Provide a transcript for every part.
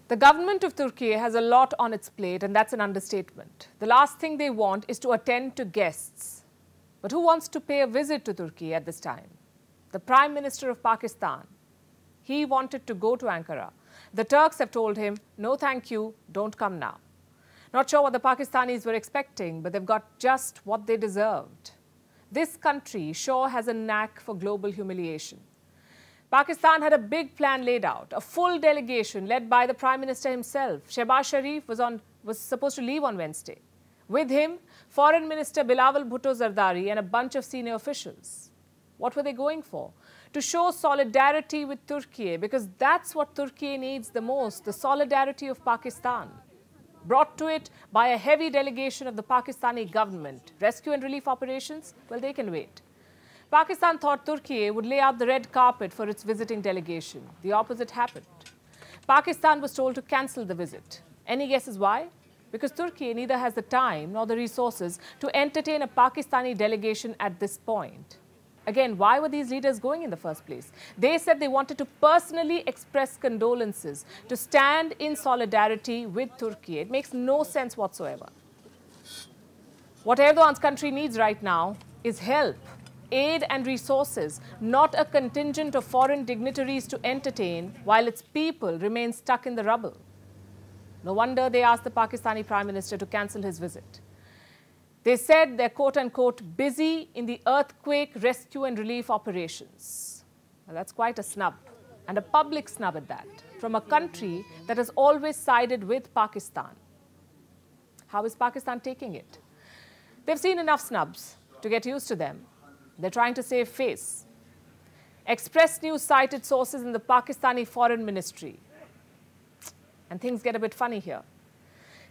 The government of Turkey has a lot on its plate, and that's an understatement. The last thing they want is to attend to guests. But who wants to pay a visit to Turkey at this time? The Prime Minister of Pakistan. He wanted to go to Ankara. The Turks have told him, no thank you, don't come now. Not sure what the Pakistanis were expecting, but they've got just what they deserved. This country sure has a knack for global humiliation. Pakistan had a big plan laid out, a full delegation led by the Prime Minister himself. Shehbaz Sharif was supposed to leave on Wednesday. With him, Foreign Minister Bilawal Bhutto Zardari and a bunch of senior officials. What were they going for? To show solidarity with Turkiye, because that's what Turkiye needs the most, the solidarity of Pakistan. Brought to it by a heavy delegation of the Pakistani government. Rescue and relief operations, well, they can wait. Pakistan thought Turkiye would lay out the red carpet for its visiting delegation. The opposite happened. Pakistan was told to cancel the visit. Any guesses why? Because Turkiye neither has the time nor the resources to entertain a Pakistani delegation at this point. Again, why were these leaders going in the first place? They said they wanted to personally express condolences, to stand in solidarity with Turkey. It makes no sense whatsoever. What Erdogan's country needs right now is help, aid and resources, not a contingent of foreign dignitaries to entertain while its people remain stuck in the rubble. No wonder they asked the Pakistani Prime Minister to cancel his visit. They said they're quote-unquote busy in the earthquake rescue and relief operations. Well, that's quite a snub, and a public snub at that, from a country that has always sided with Pakistan. How is Pakistan taking it? They've seen enough snubs to get used to them. They're trying to save face. Express News cited sources in the Pakistani Foreign Ministry. And things get a bit funny here.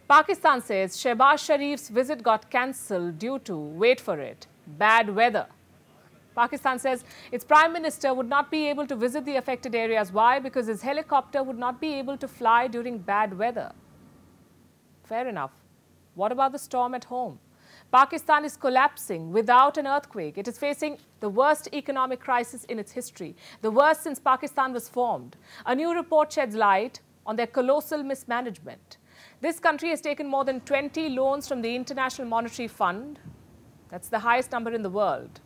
Pakistan says Shehbaz Sharif's visit got cancelled due to, wait for it, bad weather. Pakistan says its Prime Minister would not be able to visit the affected areas. Why? Because his helicopter would not be able to fly during bad weather. Fair enough. What about the storm at home? Pakistan is collapsing without an earthquake. It is facing the worst economic crisis in its history, the worst since Pakistan was formed. A new report sheds light on their colossal mismanagement. This country has taken more than 20 loans from the International Monetary Fund. That's the highest number in the world.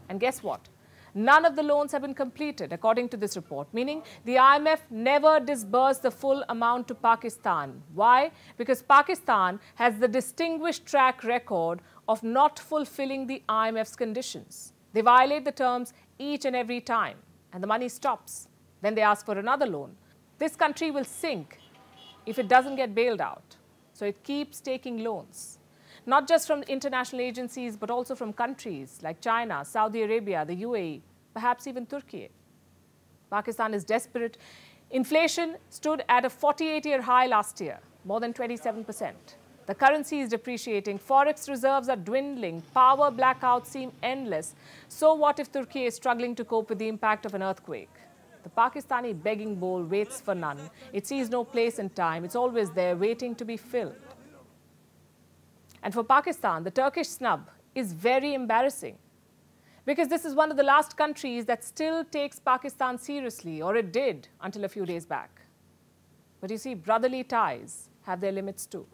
And guess what? None of the loans have been completed, according to this report, meaning the IMF never disbursed the full amount to Pakistan. Why? Because Pakistan has the distinguished track record of not fulfilling the IMF's conditions. They violate the terms each and every time, and the money stops. Then they ask for another loan. This country will sink if it doesn't get bailed out. So it keeps taking loans, not just from international agencies, but also from countries like China, Saudi Arabia, the UAE, perhaps even Turkey. Pakistan is desperate. Inflation stood at a 48-year high last year, more than 27%. The currency is depreciating, forex reserves are dwindling, power blackouts seem endless. So what if Turkey is struggling to cope with the impact of an earthquake? The Pakistani begging bowl waits for none. It sees no place in time. It's always there, waiting to be filled. And for Pakistan, the Turkish snub is very embarrassing, because this is one of the last countries that still takes Pakistan seriously, or it did until a few days back. But you see, brotherly ties have their limits too.